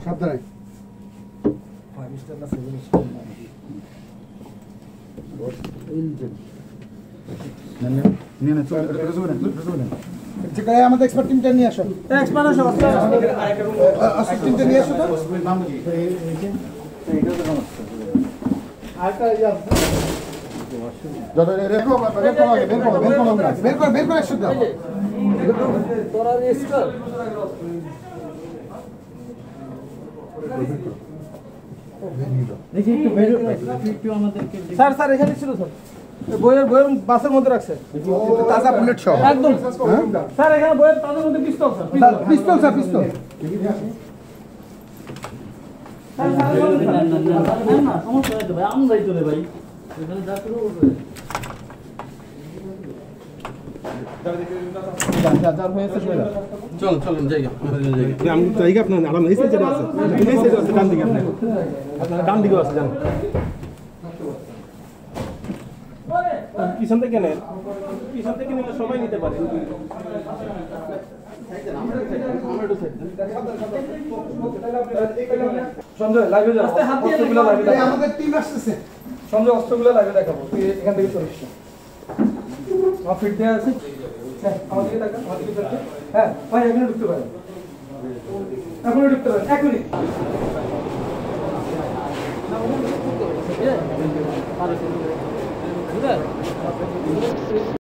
সাবধানে আমাদের এক্সপার্ট টিমটা নিয়ে আসো টিমটা নিয়ে আসো স্যার স্যার এখানে ছিল স্যার বইয়ের বাসের মধ্যে রাখছে তাজা বুলেট সহ একদম স্যার এখানে বইয়ের তাদের মধ্যে পিস্তল স্যার পিস্তল স্যার পিস্তল পিছন থেকে নেন পিছন থেকে নিলে সবাই নিতে পারে সঞ্জয় লাইভে যাও অস্ত্রগুলো লাইভে দেখাবো আমাদের টিম আসছে সঞ্জয় অস্ত্রগুলো লাইভে দেখাবো তুই এখান থেকে চলে এসো আমার ফিট দেওয়া আছে হ্যাঁ আমার দিকে দেখা আমার দিকে দেখা হ্যাঁ ভাই এখানে ঢুকতে পারেন এখনই ঢুকতে পারেন 1 মিনিট